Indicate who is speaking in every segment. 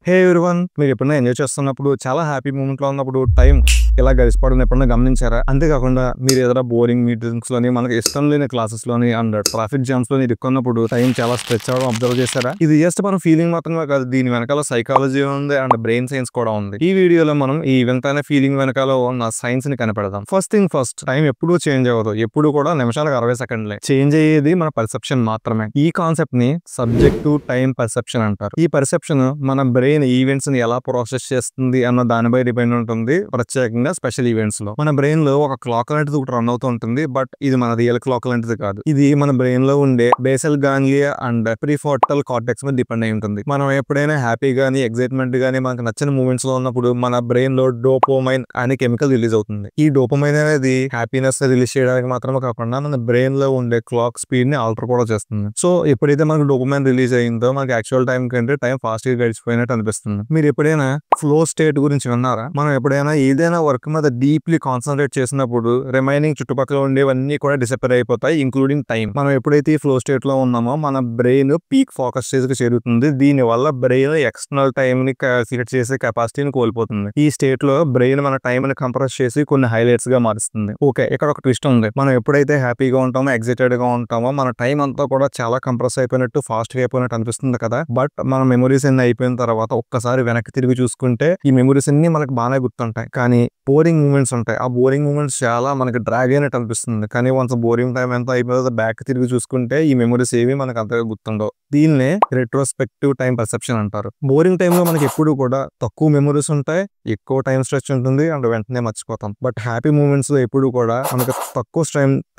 Speaker 1: హే everyone, మీరు ఎప్పుడైనా enjoy చేస్తున్నప్పుడు చాలా హ్యాపీ మూమెంట్లో ఉన్నప్పుడు టైం ఇలా గడిచిపోవడం ఎప్పుడైనా గమనించారా? అంతేకాకుండా మీరు ఏదైనా బోరింగ్ మీటింగ్స్ లోని మనకు ఇష్టం లేని క్లాసెస్ లోని అండ్ ట్రాఫిక్ జామ్స్ లోని ఇరుక్కున్నప్పుడు టైం చాలా స్ట్రెచ్ అవ్వడం అబ్జర్వ్ చేశారా? ఇది జస్ట్ మన ఫీలింగ్ మాత్రమే కాదు, దీని వెనకాల సైకాలజీ ఉంది అండ్ బ్రెయిన్ సైన్స్ కూడా ఉంది. ఈ వీడియోలో మనం ఈ వింతైన ఫీలింగ్ వెనకాల ఉన్న సైన్స్ ని కనిపెడదాం. ఫస్ట్ థింగ్ ఫస్ట్, టైం ఎప్పుడూ చేంజ్ అవ్వదు. ఎప్పుడు కూడా నిమిషాలకు 60 సెకండ్లే. చేంజ్ అయ్యేది మన పర్సెప్షన్ మాత్రమే. ఈ కాన్సెప్ట్ ని సబ్జెక్టివ్ టైం పర్సెప్షన్ అంటారు. ఈ పర్సెప్షన్ మన బ్రెయిన్ ఈవెంట్స్ ని ఎలా ప్రాసెస్ చేస్తుంది అన్న దానిపై డిపెండ్ ఉంటుంది. ప్రత్యేకంగా స్పెషల్ ఈవెంట్స్ లో మన బ్రెయిన్ లో ఒక క్లాక్ లాంటిది ఒకటి రన్ అవుతూ ఉంటుంది. బట్ ఇది మన రియల్ క్లాక్ లాంటిది కాదు. ఇది మన బ్రెయిన్ లో ఉండే basal ganglia and prefrontal cortex మీద డిపెండ్ అయి ఉంటుంది. మనం ఎప్పుడైనా హ్యాపీ గానీ ఎక్సైట్మెంట్ గానీ మనకు నచ్చిన మూమెంట్స్ లో ఉన్నప్పుడు మన బ్రెయిన్ లో డోపమైన్ అనే కెమికల్ రిలీజ్ అవుతుంది. ఈ డోపమైన్ అనేది హ్యాపీనెస్ రిలీజ్ చేయడానికి మాత్రమే కాకుండా మన బ్రెయిన్ లో ఉండే క్లాక్ స్పీడ్ ని ఆల్టర్ కూడా చేస్తుంది. సో ఎప్పుడైతే మనకు డోపమైన్ రిలీజ్ అయిందో మనకి యాక్చువల్ టైం కంటే టైం ఫాస్ట్ గా గడిచిపోయినట్టు అనిపిస్తుంది. మీరు ఎప్పుడైనా ఫ్లో స్టేట్ గురించి విన్నారా? మనం ఎప్పుడైనా ఏదైనా వర్క్ మీద డీప్లీ కాన్సన్ట్రేట్ చేసినప్పుడు రిమైనింగ్ చుట్టుపక్కల ఉండేవన్నీ కూడా డిసప్పేర్ అయిపోతాయి, ఇంక్లూడింగ్ టైం. మనం ఎప్పుడైతే ఈ ఫ్లో స్టేట్ లో ఉన్నామో మన బ్రెయిన్ పీక్ ఫోకస్ స్టేజ్ కి చేరుతుంది. దీని వల్ల బ్రెయిన్ ఎక్స్టర్నల్ టైం ని క్రియేట్ చేసే కెపాసిటీని కోల్పోతుంది. ఈ స్టేట్ లో బ్రెయిన్ మన టైం ని కంప్రెస్ చేసి కొన్ని హైలైట్స్ గా మారుస్తుంది. ఓకే, ఇక్కడ ఒక ట్విస్ట్ ఉంది. మనం ఎప్పుడైతే హ్యాపీగా ఉంటామో ఎక్సైటెడ్ గా ఉంటామో మన టైం అంతా కూడా చాలా కంప్రెస్ అయిపోయినట్టు ఫాస్ట్ గా అయిపోయినట్టు అనిపిస్తుంది కదా. బట్ మన మెమరీస్ అన్ని అయిపోయిన తర్వాత ఒక్కసారి వెనక్కి తిరిగి చూసుకుంటే ఈ మెమరీస్ అన్ని మనకు బాగానే గుర్తుంటాయి. కానీ బోరింగ్ మూమెంట్స్ ఉంటాయి. ఆ బోరింగ్ మూమెంట్స్ చాలా మనకి డ్రాగ్ అయినట్టు అనిపిస్తుంది. కానీ వన్స్ బోరింగ్ టైం ఎంత అయిపోతుందో బ్యాక్ తిరిగి చూసుకుంటే ఈ మెమరీస్ ఏవి మనకు అంతగా గుర్తుండవు. దీన్నే రెట్రోస్పెక్టివ్ టైం పర్సెప్షన్ అంటారు. బోరింగ్ టైంలో మనకి ఎప్పుడు కూడా తక్కువ మెమరీస్ ఉంటాయి, ఎక్కువ టైం స్ట్రెచ్ ఉంటుంది అండ్ వెంటనే మర్చిపోతాం. బట్ హ్యాపీ మూమెంట్స్ లో ఎప్పుడు కూడా మనకు తక్కువ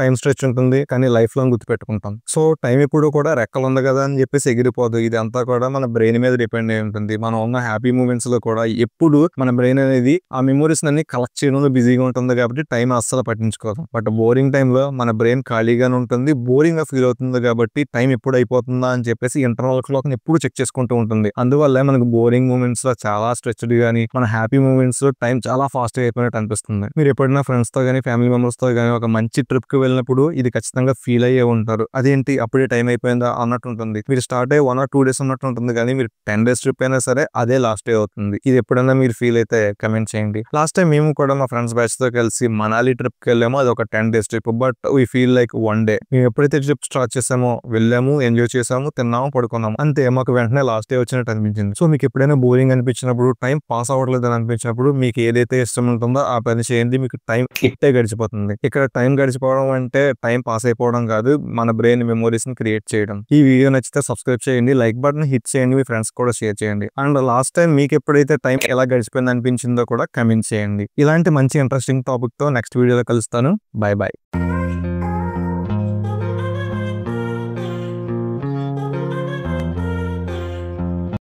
Speaker 1: టైం స్ట్రెచ్ ఉంటుంది, కానీ లైఫ్ లాంగ్ గుర్తుపెట్టుకుంటాం. సో టైం ఎప్పుడు కూడా రెక్కలు ఉంది కదా అని చెప్పేసి ఎగిరిపోదు. ఇది అంతా కూడా మన బ్రెయిన్ మీద డిపెండ్ అయి ఉంటుంది. మనం ఉన్న హ్యాపీ మూమెంట్స్ లో కూడా ఎప్పుడు మన బ్రెయిన్ అనేది ఆ మెమరీస్ అన్ని కలెక్ట్ చేయడంలో బిజీగా ఉంటుంది కాబట్టి టైం అస్సలు పట్టించుకోదు. బట్ బోరింగ్ టైంలో మన బ్రెయిన్ ఖాళీగానే ఉంటుంది, బోరింగ్ గా ఫీల్ అవుతుంది కాబట్టి టైం ఎప్పుడు అయిపోతుందా అని చెప్పేసి ఇంటర్నల్ క్లాక్ ని ఎప్పుడు చెక్ చేసుకుంటూ ఉంటుంది. అందువల్ల మనకు బోరింగ్ మూమెంట్స్ లో చాలా స్ట్రెచ్డ్ గానీ మన హ్యాపీ మూమెంట్స్ లో టైం చాలా ఫాస్ట్ గా అయిపోయినట్టు అనిపిస్తుంది. మీరు ఎప్పుడైనా ఫ్రెండ్స్ తో గానీ ఫ్యామిలీ మెంబర్స్ తో గానీ ఒక మంచి ట్రిప్ కి వెళ్ళినప్పుడు ఇది ఖచ్చితంగా ఫీల్ అయ్యే ఉంటారు. అదేంటి అప్పుడే టైం అయిపోయిందా అన్నట్టు ఉంటుంది. మీరు స్టార్ట్ అయ్యి 1 or 2 days ఉన్నట్టు ఉంటుంది, కానీ మీరు 10 days ట్రిప్ అయినా సరే అదే లాస్ట్ డే అవుతుంది. ఇది ఎప్పుడైనా మీరు ఫీల్ అయితే కమెంట్ చేయండి. లాస్ట్ టైం మేము కూడా మా ఫ్రెండ్స్ బ్యాచ్ తో కలిసి మనాలి ట్రిప్ కి వెళ్ళాము. అది ఒక 10 days trip, but we feel like 1 day. మేము ఎప్పుడైతే ట్రిప్ స్టార్ట్ చేసామో వెళ్ళాము, ఎంజాయ్ చేసాము, తిన్నాము, పడుకున్నాము, అంతే. మాకు వెంటనే లాస్ట్ డే వచ్చినట్టు అనిపించింది. సో మీకు ఎప్పుడైనా బోరింగ్ అనిపించినప్పుడు, టైం పాస్ అవ్వట్లేదు అని అనిపించినప్పుడు మీకు ఏదైతే ఇష్టం ఉంటుందో ఆ పని చేయండి. మీకు టైం ఇట్టే గడిచిపోతుంది. ఇక్కడ టైం గడిచిపోవడం అంటే టైం పాస్ అయిపోవడం కాదు, మన బ్రెయిన్ మెమోరీస్ ని క్రియేట్ చేయడం. ఈ వీడియో నచ్చితే సబ్స్క్రైబ్ చేయండి, లైక్ బటన్ హిట్ చేయండి, మీ ఫ్రెండ్స్ కూడా షేర్ చేయండి. అండ్ లాస్ట్ టైం మీకు ఎప్పుడైతే టైం ఎలా గడిచిపోయింది అనిపించిందో కూడా కమెంట్ చేయండి. ఇలాంటి మంచి ఇంట్రెస్టింగ్ టాపిక్ తో నెక్స్ట్ వీడియోలో కలుస్తాను. By by.